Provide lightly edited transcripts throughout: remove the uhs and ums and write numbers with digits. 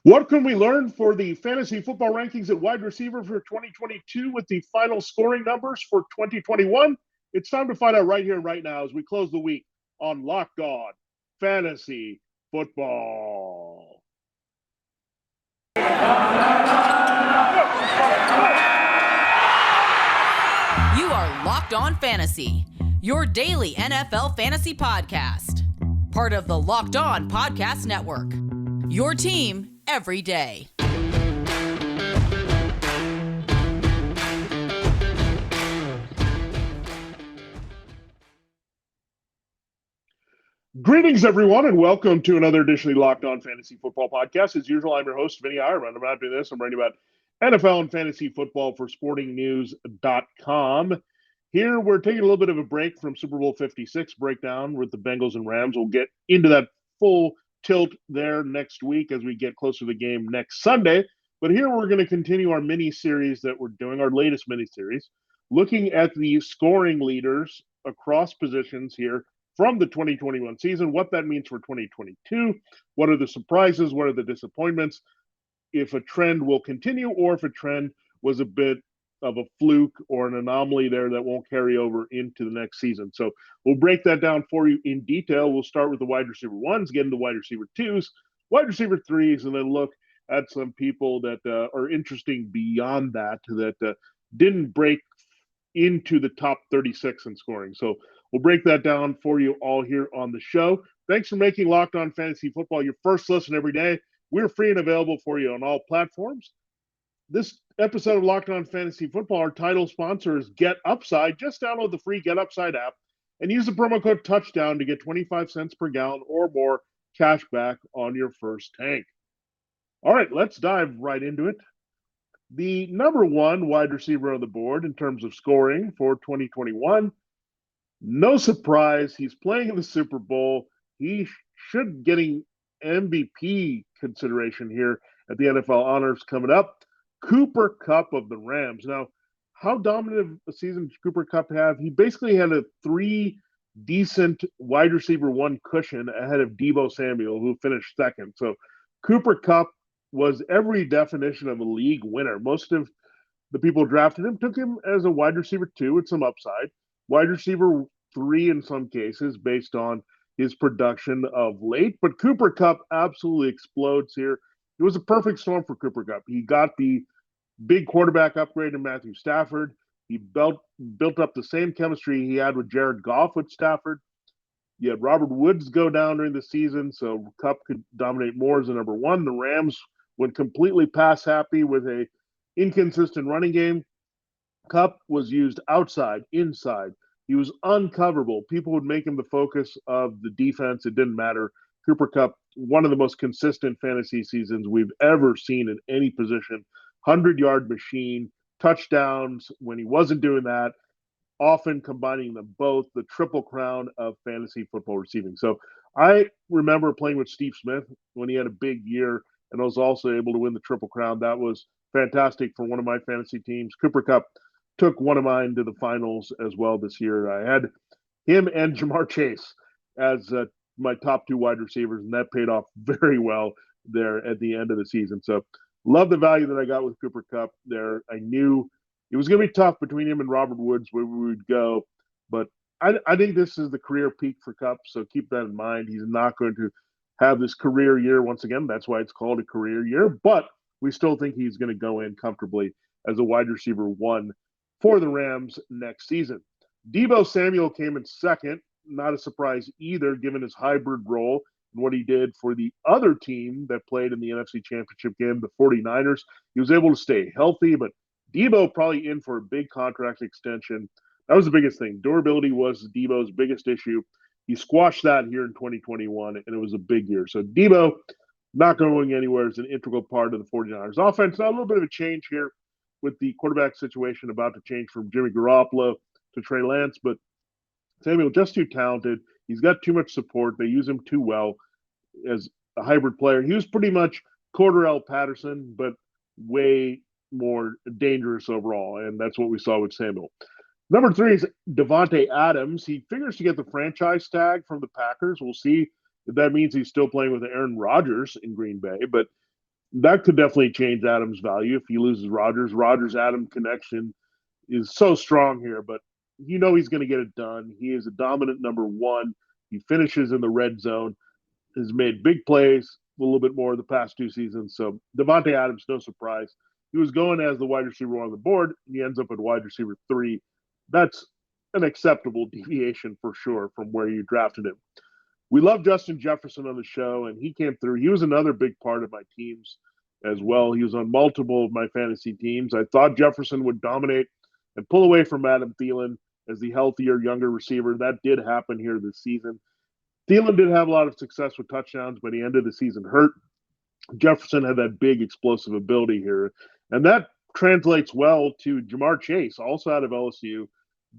What can we learn for the fantasy football rankings at wide receiver for 2022 with the final scoring numbers for 2021? It's time to find out right here, right now, as we close the week on Locked On Fantasy Football. You are Locked On Fantasy, your daily NFL fantasy podcast. Part of the Locked On Podcast Network, your team every day. Greetings, everyone, and welcome to another edition of the Locked On Fantasy Football Podcast. As usual, I'm your host, Vinnie Iyer. I'm about doing this. I'm writing about NFL and fantasy football for sportingnews.com. Here, we're taking a little bit of a break from Super Bowl 56 breakdown with the Bengals and Rams. We'll get into that full tilt there next week as we get closer to the game next Sunday. But here we're going to continue our mini-series that we're doing, our latest mini-series, looking at the scoring leaders across positions here from the 2021 season, what that means for 2022, what are the surprises, what are the disappointments, if a trend will continue or if a trend was a bit of a fluke or an anomaly there that won't carry over into the next season. So we'll break that down for you in detail. We'll start with the wide receiver ones, get into wide receiver twos, wide receiver threes, and then look at some people that are interesting beyond that didn't break into the top 36 in scoring. So we'll break that down for you all here on the show. Thanks for making Locked On Fantasy Football your first listen every day. We're free and available for you on all platforms. This episode of Locked On Fantasy Football, our title sponsor is GetUpside. Just download the free GetUpside app and use the promo code TOUCHDOWN to get 25 cents per gallon or more cash back on your first tank. All right, let's dive right into it. The number one wide receiver on the board in terms of scoring for 2021, no surprise, he's playing in the Super Bowl. He should getting MVP consideration here at the NFL honors coming up. Cooper Kupp of the Rams. Now, how dominant a season did Cooper Kupp have? He basically had a three decent wide receiver one cushion ahead of Deebo Samuel, who finished second. So Cooper Kupp was every definition of a league winner. Most of the people who drafted him took him as a wide receiver two with some upside, wide receiver three in some cases based on his production of late. But Cooper Kupp absolutely explodes here. It was a perfect storm for Cooper Kupp. He got the big quarterback upgrade in Matthew Stafford. He built up the same chemistry he had with Jared Goff with Stafford. You had Robert Woods go down during the season, so Kupp could dominate more as the number one. The Rams went completely pass happy with a inconsistent running game. Kupp was used outside, inside. He was uncoverable. People would make him the focus of the defense. It didn't matter. Cooper Kupp, one of the most consistent fantasy seasons we've ever seen in any position. 100-yard machine, touchdowns when he wasn't doing that, often combining them both, the triple crown of fantasy football receiving. So I remember playing with Steve Smith when he had a big year and was also able to win the triple crown. That was fantastic for one of my fantasy teams. Cooper Kupp took one of mine to the finals as well this year. I had him and Jamar Chase as my top two wide receivers, and that paid off very well there at the end of the season. So love the value that I got with Cooper Kupp there. I knew it was going to be tough between him and Robert Woods where we would go, but I think this is the career peak for Kupp, so keep that in mind. He's not going to have this career year once again. That's why it's called a career year, but we still think he's going to go in comfortably as a wide receiver one for the Rams next season. Deebo Samuel came in second. Not a surprise either, given his hybrid role and what he did for the other team that played in the NFC Championship game, the 49ers. He was able to stay healthy, but Deebo probably in for a big contract extension. That was the biggest thing. Durability was Deebo's biggest issue. He squashed that here in 2021, and it was a big year. So Deebo not going anywhere is an integral part of the 49ers offense. Now, a little bit of a change here with the quarterback situation about to change from Jimmy Garoppolo to Trey Lance, but Samuel just too talented. He's got too much support. They use him too well as a hybrid player. He was pretty much Cordarrelle Patterson, but way more dangerous overall, and that's what we saw with Samuel. Number three is Devonte Adams. He figures to get the franchise tag from the Packers. We'll see if that means he's still playing with Aaron Rodgers in Green Bay, but That could definitely change Adams' value if he loses Rodgers. Rodgers-Adam connection is so strong here, but he's going to get it done. He is a dominant number one. He finishes in the red zone, has made big plays a little bit more the past 2 seasons. So Devonte Adams, no surprise. He was going as the wide receiver on the board, and he ends up at wide receiver 3. That's an acceptable deviation for sure from where you drafted him. We love Justin Jefferson on the show, and he came through. He was another big part of my teams as well. He was on multiple of my fantasy teams. I thought Jefferson would dominate and pull away from Adam Thielen as the healthier, younger receiver. That did happen here this season. Thielen did have a lot of success with touchdowns, but he ended the season hurt. Jefferson had that big explosive ability here, and that translates well to Jamar Chase, also out of LSU.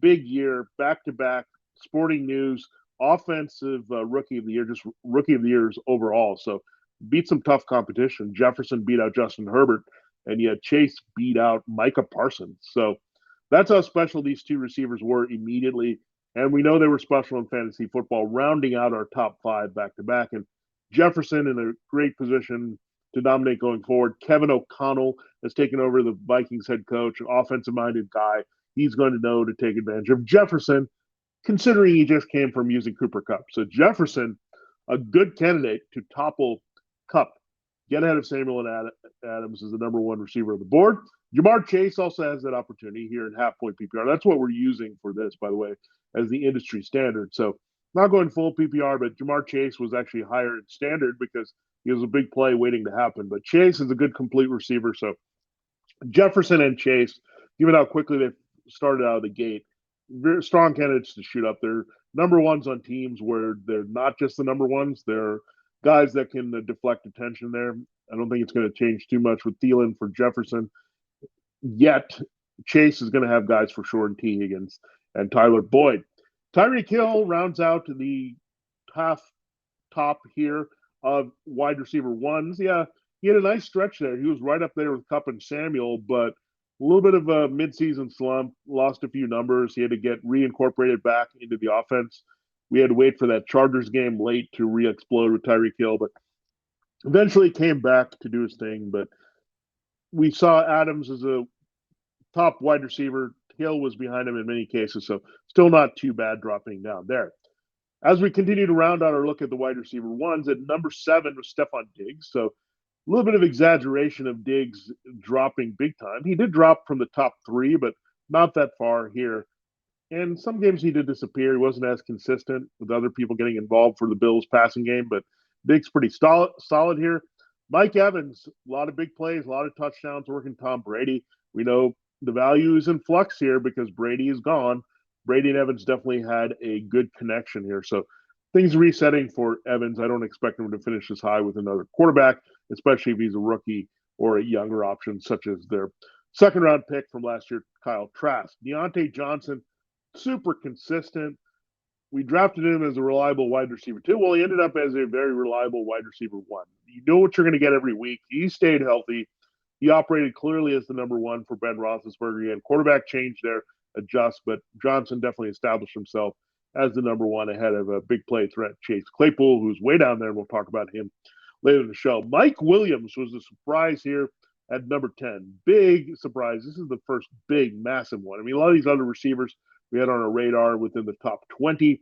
Big year, back-to-back, Sporting News, offensive rookie of the year, just rookie of the years overall. So beat some tough competition. Jefferson beat out Justin Herbert, and yet Chase beat out Micah Parsons. So that's how special these two receivers were immediately. And we know they were special in fantasy football, rounding out our top 5 back-to-back. And Jefferson in a great position to dominate going forward. Kevin O'Connell has taken over the Vikings head coach, an offensive-minded guy. He's going to know to take advantage of Jefferson, considering he just came from using Cooper Kupp. So Jefferson, a good candidate to topple Kupp, get ahead of Samuel and Adams as the number one receiver on the board. Jamar Chase also has that opportunity here in half-point PPR. That's what we're using for this, by the way, as the industry standard. So not going full PPR, but Jamar Chase was actually higher in standard because he was a big play waiting to happen. But Chase is a good complete receiver. So Jefferson and Chase, given how quickly they started out of the gate, very strong candidates to shoot up. They're number ones on teams where they're not just the number ones. They're guys that can deflect attention there. I don't think it's going to change too much with Thielen for Jefferson. Yet Chase is going to have guys for sure in T. Higgins and Tyler Boyd. Tyreek Hill rounds out to the half top here of wide receiver ones. Yeah, he had a nice stretch there. He was right up there with Kupp and Samuel, but a little bit of a midseason slump, lost a few numbers. He had to get reincorporated back into the offense. We had to wait for that Chargers game late to re-explode with Tyreek Hill, but eventually came back to do his thing. But we saw Adams as a top wide receiver. Hill was behind him in many cases, so still not too bad dropping down there. As we continue to round out our look at the wide receiver ones, at number 7 was Stefan Diggs. So a little bit of exaggeration of Diggs dropping big time. He did drop from the top 3, but not that far here. And some games he did disappear. He wasn't as consistent with other people getting involved for the Bills passing game, but Diggs pretty solid here. Mike Evans, a lot of big plays, a lot of touchdowns working Tom Brady. We know the value is in flux here because Brady is gone. Brady and Evans definitely had a good connection here. So things resetting for Evans. I don't expect him to finish this high with another quarterback, especially if he's a rookie or a younger option, such as their second-round pick from last year, Kyle Trask. Deontay Johnson, super consistent. We drafted him as a reliable wide receiver, too. Well, he ended up as a very reliable wide receiver 1. You know what you're going to get every week. He stayed healthy. He operated clearly as the number 1 for Ben Roethlisberger. He had quarterback change there, adjust, but Johnson definitely established himself as the number 1 ahead of a big play threat, Chase Claypool, who's way down there. We'll talk about him later in the show. Mike Williams was a surprise here at number 10. Big surprise. This is the first big, massive one. I mean, a lot of these other receivers we had on our radar within the top 20.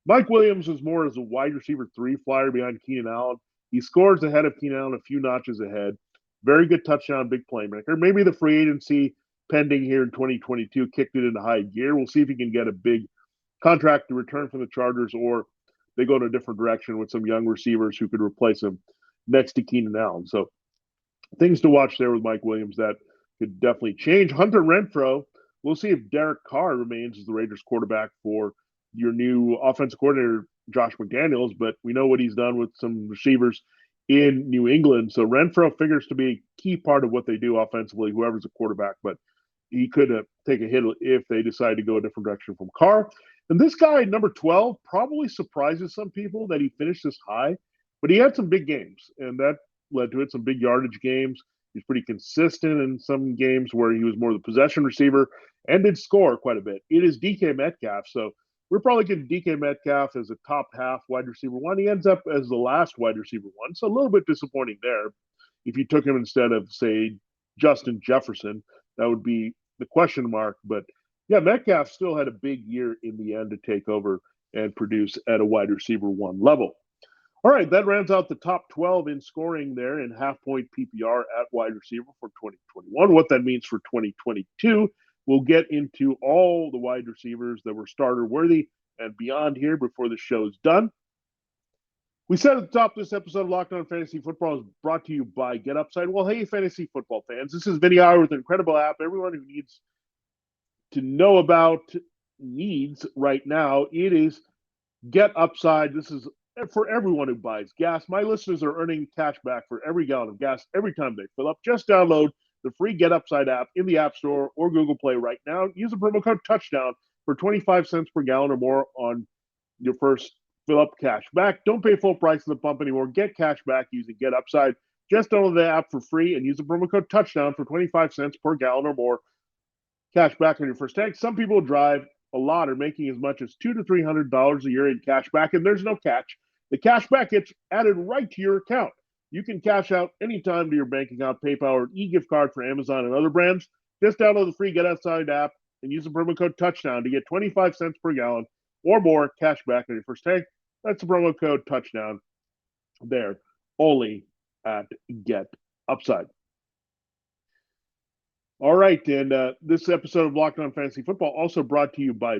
Mike Williams was more as a wide receiver 3 flyer behind Keenan Allen. He scores ahead of Keenan Allen, a few notches ahead. Very good touchdown, big playmaker. Maybe the free agency pending here in 2022 kicked it into high gear. We'll see if he can get a big contract to return from the Chargers, or they go in a different direction with some young receivers who could replace him next to Keenan Allen. So things to watch there with Mike Williams that could definitely change. Hunter Renfrow, we'll see if Derek Carr remains as the Raiders quarterback for your new offensive coordinator, Josh McDaniels, but we know what he's done with some receivers in New England. So Renfrow figures to be a key part of what they do offensively, whoever's a quarterback, but he could take a hit if they decide to go a different direction from Carr. And this guy, number 12, probably surprises some people that he finished this high, but he had some big games, and that led to it, some big yardage games. He's pretty consistent in some games where he was more the possession receiver and did score quite a bit. It is DK Metcalf, so we're probably getting DK Metcalf as a top half wide receiver 1. He ends up as the last wide receiver 1, so a little bit disappointing there. If you took him instead of, say, Justin Jefferson, that would be the question mark. But yeah, Metcalf still had a big year in the end to take over and produce at a wide receiver one level. All right, that rounds out the top 12 in scoring there in half-point PPR at wide receiver for 2021. What that means for 2022, we'll get into all the wide receivers that were starter-worthy and beyond here before the show's done. We said at the top of this episode of Locked On Fantasy Football is brought to you by GetUpside. Well, hey, fantasy football fans, this is Vinnie Iyer with an incredible app. Everyone who needs to know about needs right now, it is GetUpside. This is for everyone who buys gas. My listeners are earning cash back for every gallon of gas every time they fill up. Just download the free GetUpside app in the App Store or Google Play right now. Use the promo code TOUCHDOWN for 25 cents per gallon or more on your first fill up cash back. Don't pay full price at the pump anymore. Get cash back using GetUpside. Just download the app for free and use the promo code TOUCHDOWN for 25 cents per gallon or more cash back on your first tank. Some people drive a lot are making as much as $200 to $300 a year in cash back, and there's no catch. The cash back gets added right to your account. You can cash out anytime to your bank account, PayPal, or e-gift card for Amazon and other brands. Just download the free GetUpside app and use the promo code TOUCHDOWN to get 25 cents per gallon or more cash back on your first tank. That's the promo code TOUCHDOWN there, only at GetUpside. All right, and this episode of Locked On Fantasy Football also brought to you by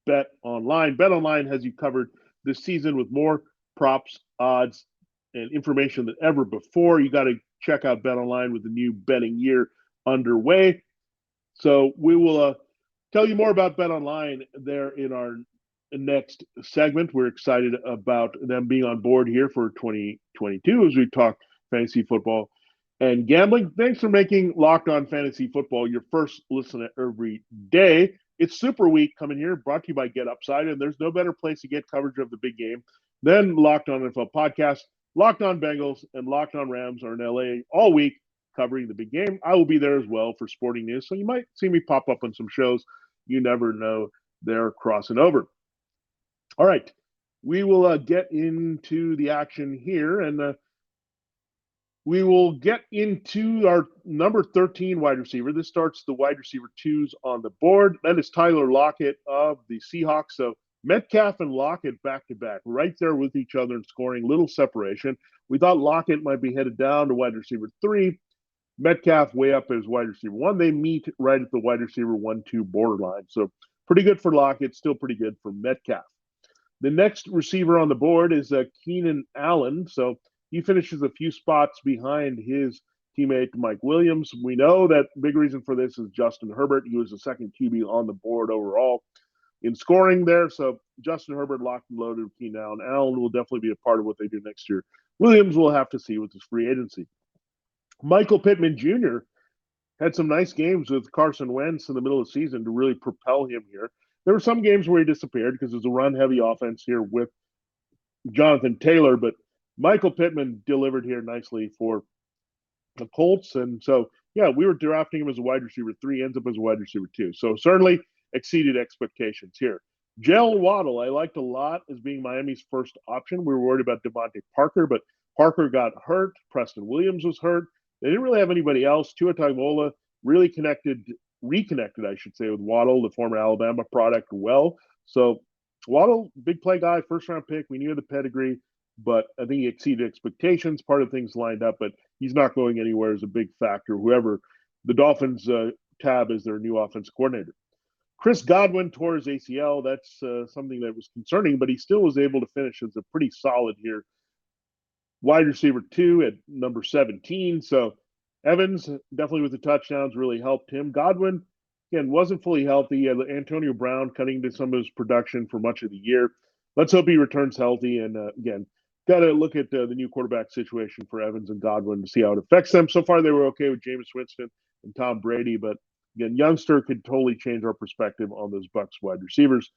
Bet Online. Bet Online has you covered this season with more props, odds, and information than ever before. You got to check out Bet Online with the new betting year underway. So we will tell you more about Bet Online there in our next segment. We're excited about them being on board here for 2022 as we talk fantasy football and gambling. Thanks for making Locked On Fantasy Football your first listen every day. It's Super Week coming here, brought to you by GetUpside, and there's no better place to get coverage of the big game than Locked On NFL Podcast. Locked On Bengals and Locked On Rams are in LA all week covering the big game. I will be there as well for sporting news, so you might see me pop up on some shows. You never know, they're crossing over. All right, we will get into the action here, and we will get into our number 13 wide receiver. This starts the wide receiver twos on the board. That is Tyler Lockett of the Seahawks. So Metcalf and Lockett back-to-back, right there with each other and scoring, little separation. We thought Lockett might be headed down to wide receiver 3. Metcalf way up as wide receiver 1. They meet right at the wide receiver 1-2 borderline. So pretty good for Lockett, still pretty good for Metcalf. The next receiver on the board is Keenan Allen. So he finishes a few spots behind his teammate Mike Williams. We know that big reason for this is Justin Herbert. He was the second QB on the board overall in scoring there. So Justin Herbert locked and loaded with Keenan Allen. Allen will definitely be a part of what they do next year. Williams will have to see with his free agency. Michael Pittman Jr. had some nice games with Carson Wentz in the middle of the season to really propel him here. There were some games where he disappeared because it was a run-heavy offense here with Jonathan Taylor, but Michael Pittman delivered here nicely for the Colts. And so, yeah, we were drafting him as a wide receiver 3, ends up as a wide receiver 2. So certainly exceeded expectations here. Jalen Waddle, I liked a lot as being Miami's first option. We were worried about Devontae Parker, but Parker got hurt. Preston Williams was hurt. They didn't really have anybody else. Tua Tagovailoa really reconnected, I should say, with Waddle, the former Alabama product, well. So Waddle, big play guy, first-round pick. We knew the pedigree, but I think he exceeded expectations. Part of things lined up, but he's not going anywhere as a big factor. Whoever the Dolphins tab as their new offense coordinator. Chris Godwin tore his ACL. That's something that was concerning, but he still was able to finish as a pretty solid here. Wide receiver 2 at number 17. So Evans, definitely with the touchdowns, really helped him. Godwin, again, wasn't fully healthy. Antonio Brown cutting to some of his production for much of the year. Let's hope he returns healthy. And again, got to look at the new quarterback situation for Evans and Godwin to see how it affects them. So far, they were okay with Jameis Winston and Tom Brady. But again, youngster could totally change our perspective on those Bucs wide receivers.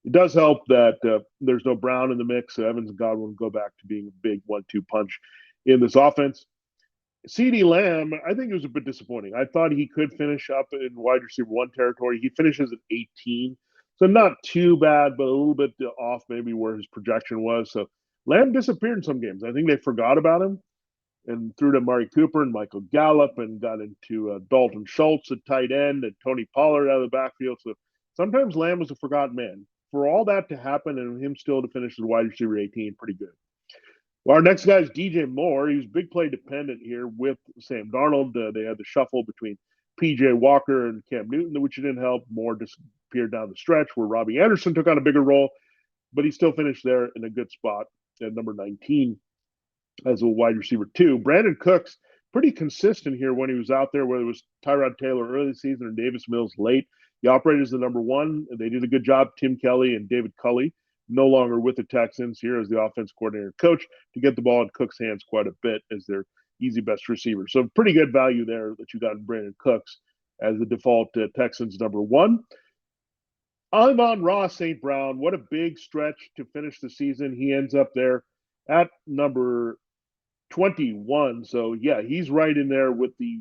It does help that there's no Brown in the mix. Evans and Godwin go back to being a big 1-2 punch in this offense. CeeDee Lamb, I think it was a bit disappointing. I thought he could finish up in wide receiver 1 territory. He finishes at 18. So not too bad, but a little bit off maybe where his projection was. So Lamb disappeared in some games. I think they forgot about him. and threw to Amari Cooper and Michael Gallup and got into Dalton Schultz at tight end and Tony Pollard out of the backfield. So sometimes Lamb was a forgotten man. For all that to happen and him still to finish as wide receiver 18, pretty good. Well, our next guy is DJ Moore. He was big play dependent here with Sam Darnold. They had the shuffle between PJ Walker and Cam Newton, which didn't help. Moore disappeared down the stretch where Robbie Anderson took on a bigger role, but he still finished there in a good spot at number 19 as a wide receiver 2. Brandon Cooks, pretty consistent here when he was out there, whether it was Tyrod Taylor early season or Davis Mills late. He operated as the number 1. They did a good job. Tim Kelly and David Culley, no longer with the Texans, here as the offense coordinator coach, to get the ball in Cook's hands quite a bit as their easy best receiver. So pretty good value there that you got in Brandon Cooks as the default Texans number 1. Amon-Ra St. Brown, what a big stretch to finish the season. He ends up there at number 21. So, yeah, he's right in there with the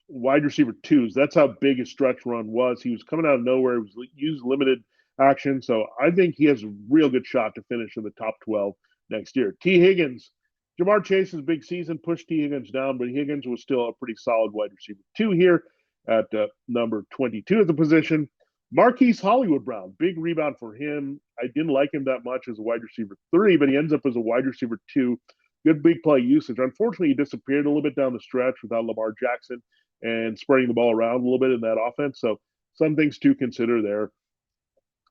wide receiver 2s. That's how big his stretch run was. He was coming out of nowhere. He was used limited action. So I think he has a real good shot to finish in the top 12 next year. T. Higgins, Jamar Chase's big season pushed T. Higgins down, but Higgins was still a pretty solid wide receiver 2 here at number 22 at the position. Marquis Hollywood Brown, big rebound for him. I didn't like him that much as a wide receiver 3, but he ends up as a wide receiver 2. Good big play usage. Unfortunately, he disappeared a little bit down the stretch without Lamar Jackson and spreading the ball around a little bit in that offense. So some things to consider there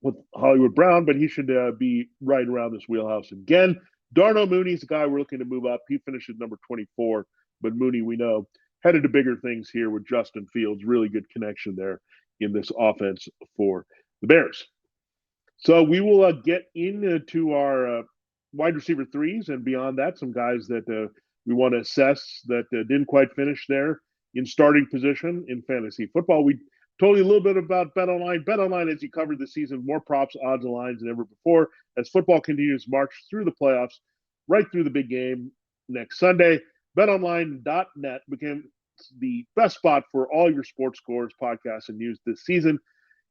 with Hollywood Brown, but he should be right around this wheelhouse again. Darnell Mooney's a guy we're looking to move up. He finishes number 24, but Mooney, we know, headed to bigger things here with Justin Fields. Really good connection there in this offense for the Bears. So we will get into our wide receiver 3s, and beyond that, some guys that we want to assess that didn't quite finish there in starting position in fantasy football. We told you a little bit about BetOnline. BetOnline, as you covered the season, more props, odds, and lines than ever before as football continues to march through the playoffs, right through the big game next Sunday. BetOnline.net became the best spot for all your sports scores, podcasts, and news this season.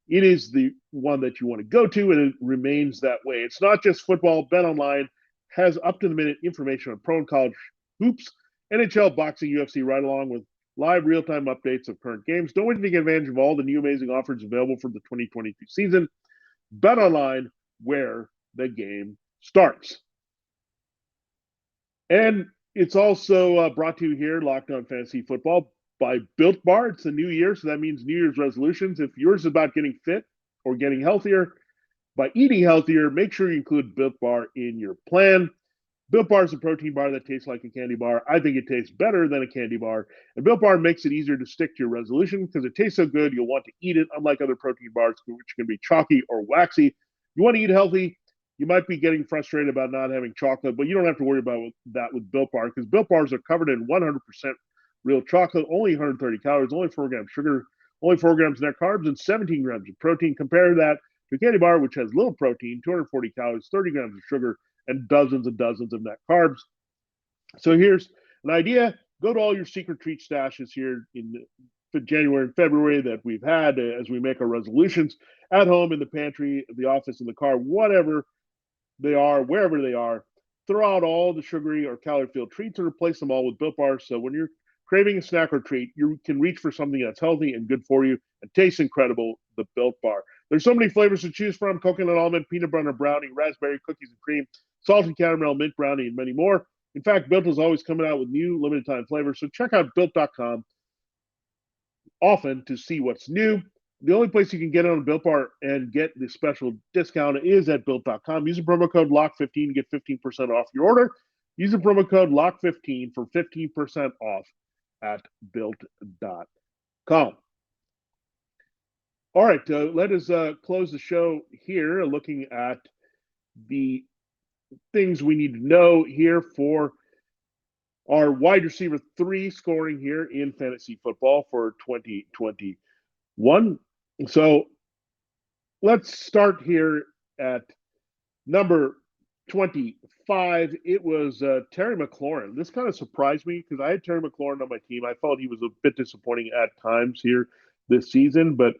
It is the one that you want to go to, and it remains that way. It's not just football. BetOnline has up-to-the-minute information on pro and college hoops, NHL, boxing, UFC, right along with live real-time updates of current games. Don't wait to take advantage of all the new amazing offers available for the 2022 season. BetOnline, where the game starts. And it's also brought to you here, Locked On Fantasy Football, by Built Bar. It's the new year, so that means New Year's resolutions. If yours is about getting fit or getting healthier, by eating healthier, make sure you include Built Bar in your plan. Built Bar is a protein bar that tastes like a candy bar. I think it tastes better than a candy bar. And Built Bar makes it easier to stick to your resolution because it tastes so good, you'll want to eat it, unlike other protein bars, which can be chalky or waxy. You want to eat healthy. You might be getting frustrated about not having chocolate, but you don't have to worry about that with Built Bar because Built Bars are covered in 100% real chocolate, only 130 calories, only 4 grams sugar, only 4 grams net carbs, and 17 grams of protein. Compare that to a candy bar, which has little protein, 240 calories, 30 grams of sugar, and dozens of net carbs. So here's an idea. Go to all your secret treat stashes here in January and February that we've had as we make our resolutions at home, in the pantry, the office, in the car, whatever they are, wherever they are. Throw out all the sugary or calorie-filled treats and replace them all with Built Bars. So when you're craving a snack or treat, you can reach for something that's healthy and good for you and tastes incredible, the Built Bar. There's so many flavors to choose from: coconut almond, peanut butter brownie, raspberry, cookies and cream, salted caramel, mint brownie, and many more. In fact, Built is always coming out with new limited time flavors, so check out Built.com often to see what's new. The only place you can get it on a Built Bar and get the special discount is at Built.com. Use the promo code LOCK15 to get 15% off your order. Use the promo code LOCK15 for 15% off at Built.com. All right, let us close the show here looking at the things we need to know here for our wide receiver 3 scoring here in fantasy football for 2021. So let's start here at number 25. It was Terry McLaurin. This kind of surprised me because I had Terry McLaurin on my team. I felt he was a bit disappointing at times here this season. But,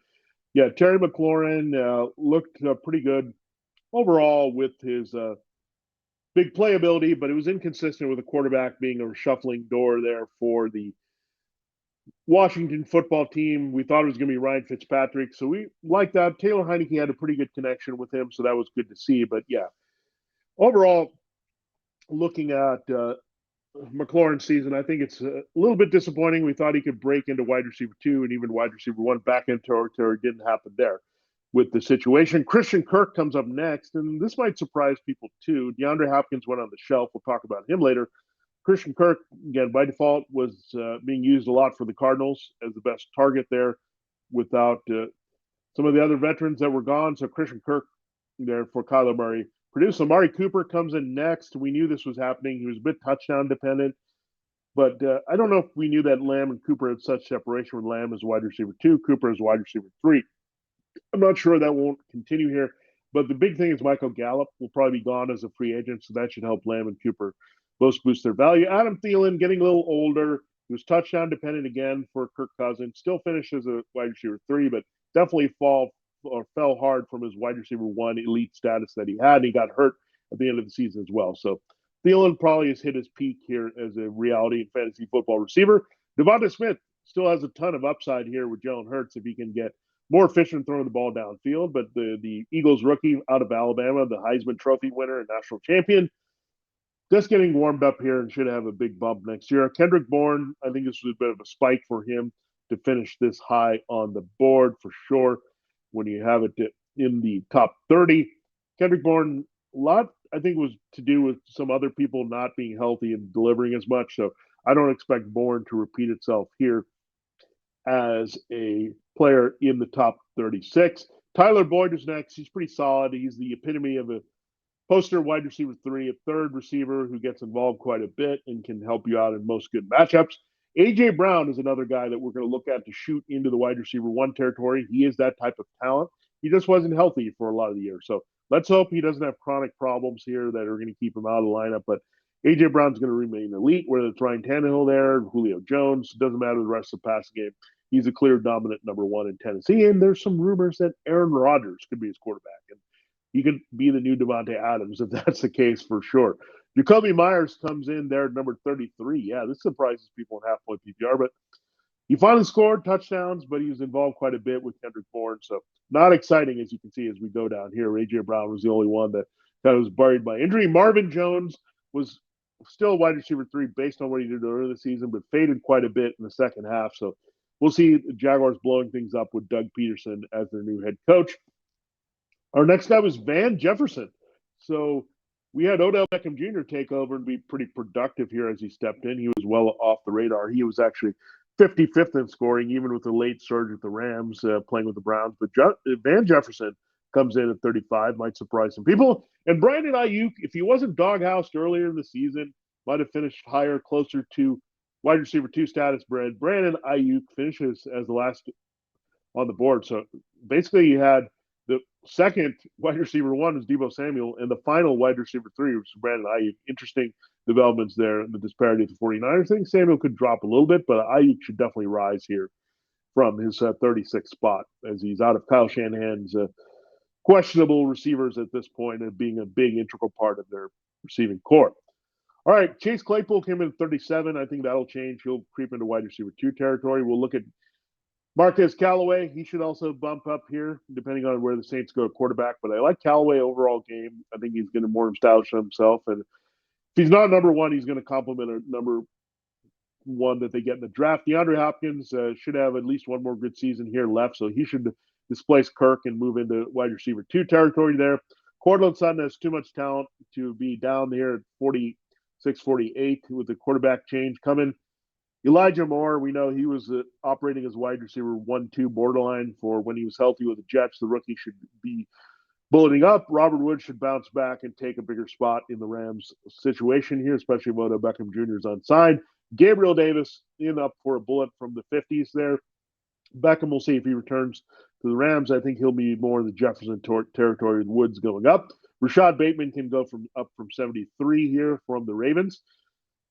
yeah, Terry McLaurin looked pretty good overall with his big playability, but it was inconsistent with the quarterback being a shuffling door there for the Washington football team. We thought it was going to be Ryan Fitzpatrick, so we liked that. Taylor Heineke had a pretty good connection with him, so that was good to see. But yeah, overall, looking at McLaurin's season, I think it's a little bit disappointing. We thought he could break into wide receiver 2 and even wide receiver 1 back into territory. Didn't happen there with the situation. Christian Kirk comes up next, and this might surprise people too. DeAndre Hopkins went on the shelf. We'll talk about him later. Christian Kirk, again, by default, was being used a lot for the Cardinals as the best target there without some of the other veterans that were gone. So Christian Kirk there for Kyler Murray produced. Amari Cooper comes in next. We knew this was happening. He was a bit touchdown dependent. But I don't know if we knew that Lamb and Cooper had such separation with Lamb as wide receiver 2, Cooper as wide receiver 3. I'm not sure that won't continue here. But the big thing is Michael Gallup will probably be gone as a free agent, so that should help Lamb and Cooper both boost their value. Adam Thielen getting a little older. He was touchdown dependent again for Kirk Cousins. Still finished as a wide receiver 3, but definitely fell hard from his wide receiver 1 elite status that he had. And he got hurt at the end of the season as well. So Thielen probably has hit his peak here as a reality in fantasy football receiver. Devonta Smith still has a ton of upside here with Jalen Hurts if he can get more efficient throwing the ball downfield. But the Eagles rookie out of Alabama, the Heisman Trophy winner and national champion, just getting warmed up here and should have a big bump next year. Kendrick Bourne, I think this was a bit of a spike for him to finish this high on the board for sure when you have it in the top 30. Kendrick Bourne, a lot, I think, was to do with some other people not being healthy and delivering as much. So I don't expect Bourne to repeat itself here as a player in the top 36. Tyler Boyd is next. He's pretty solid. He's the epitome of a poster wide receiver 3, a third receiver who gets involved quite a bit and can help you out in most good matchups. A.J. Brown is another guy that we're going to look at to shoot into the wide receiver 1 territory. He is that type of talent. He just wasn't healthy for a lot of the year. So let's hope he doesn't have chronic problems here that are going to keep him out of the lineup. But A.J. Brown's going to remain elite, whether it's Ryan Tannehill there, Julio Jones, doesn't matter the rest of the passing game. He's a clear dominant number 1 in Tennessee. And there's some rumors that Aaron Rodgers could be his quarterback. And he could be the new Devonte Adams if that's the case for sure. Jacoby Myers comes in there at number 33. Yeah, this surprises people in half-point PPR, but he finally scored touchdowns, but he was involved quite a bit with Kendrick Bourne. So not exciting, as you can see, as we go down here. A.J. Brown was the only one that was buried by injury. Marvin Jones was still wide receiver 3 based on what he did earlier in the season, but faded quite a bit in the second half. So we'll see the Jaguars blowing things up with Doug Peterson as their new head coach. Our next guy was Van Jefferson. So we had Odell Beckham Jr. take over and be pretty productive here as he stepped in. He was well off the radar. He was actually 55th in scoring, even with the late surge with the Rams playing with the Browns. But Van Jefferson comes in at 35, might surprise some people. And Brandon Ayuk, if he wasn't doghoused earlier in the season, might have finished higher, closer to wide receiver 2 status. Brandon Ayuk finishes as the last on the board. So basically you had the second wide receiver 1 was Deebo Samuel, and the final wide receiver 3 was Brandon Ayuk. Interesting developments there in the disparity of the 49ers. I think Samuel could drop a little bit, but Ayuk should definitely rise here from his 36th spot as he's out of Kyle Shanahan's questionable receivers at this point and being a big integral part of their receiving core. All right, Chase Claypool came in at 37. I think that'll change. He'll creep into wide receiver 2 territory. We'll look at Marquez Callaway, he should also bump up here, depending on where the Saints go at quarterback. But I like Callaway overall game. I think he's going to more establish himself. And if he's not number 1, he's going to complement a number 1 that they get in the draft. DeAndre Hopkins should have at least one more good season here left, so he should displace Kirk and move into wide receiver 2 territory there. Cortland Sutton has too much talent to be down there at 46, 48 with the quarterback change coming. Elijah Moore, we know he was operating as wide receiver 1-2 borderline for when he was healthy with the Jets. The rookie should be bulleting up. Robert Woods should bounce back and take a bigger spot in the Rams situation here, especially when Odell Beckham Jr. is unsigned. Gabriel Davis in up for a bullet from the 50s there. Beckham, we'll see if he returns to the Rams. I think he'll be more in the Jefferson territory with Woods going up. Rashad Bateman can go up from 73 here from the Ravens.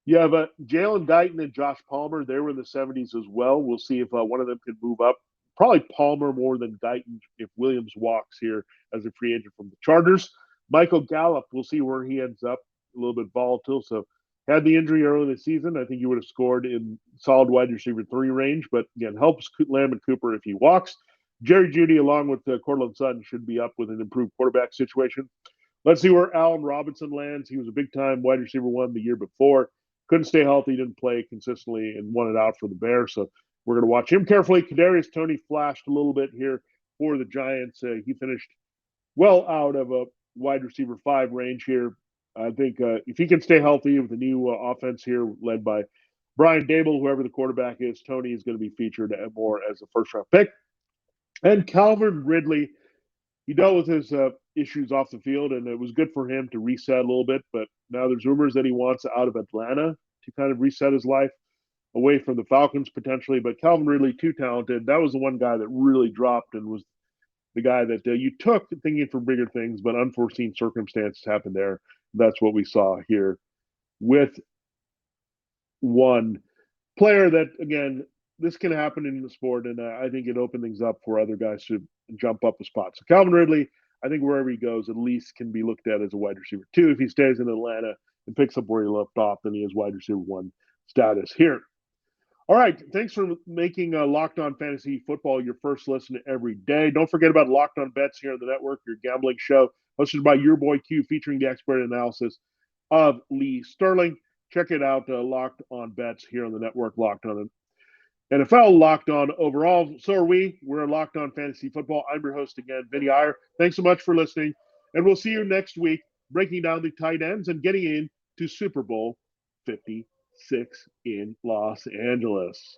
You have Jalen Guyton and Josh Palmer. They were in the 70s as well. We'll see if one of them can move up. Probably Palmer more than Guyton if Williams walks here as a free agent from the Chargers. Michael Gallup, we'll see where he ends up. a little bit volatile. So had the injury early in the season, I think he would have scored in solid wide receiver 3 range. But again, helps Lamb and Cooper if he walks. Jerry Jeudy, along with Cortland Sutton, should be up with an improved quarterback situation. Let's see where Allen Robinson lands. He was a big-time wide receiver 1 the year before. Couldn't stay healthy, didn't play consistently, and won it out for the Bears. So we're going to watch him carefully. Kadarius Toney flashed a little bit here for the Giants. He finished well out of a wide receiver 5 range here. I think if he can stay healthy with the new offense here led by Brian Dable, whoever the quarterback is, Toney is going to be featured more as a first-round pick. And Calvin Ridley, he dealt with his issues off the field, and it was good for him to reset a little bit. But now there's rumors that he wants out of Atlanta to kind of reset his life away from the Falcons potentially. But Calvin Ridley, too talented. That was the one guy that really dropped and was the guy that you took thinking for bigger things, but unforeseen circumstances happened there. That's what we saw here with one player that, again, this can happen in the sport, and I think it opened things up for other guys to jump up a spot. So Calvin Ridley, I think wherever he goes, at least can be looked at as a wide receiver 2. If he stays in Atlanta and picks up where he left off, then he has wide receiver 1 status here. All right, thanks for making Locked On Fantasy Football your first listen every day. Don't forget about Locked On Bets here on the network, your gambling show, hosted by your boy Q, featuring the expert analysis of Lee Sterling. Check it out, Locked On Bets here on the network, Locked On NFL, Locked On Overall. So are we. We're Locked On Fantasy Football. I'm your host again, Vinnie Iyer. Thanks so much for listening, and we'll see you next week breaking down the tight ends and getting into Super Bowl 56 in Los Angeles.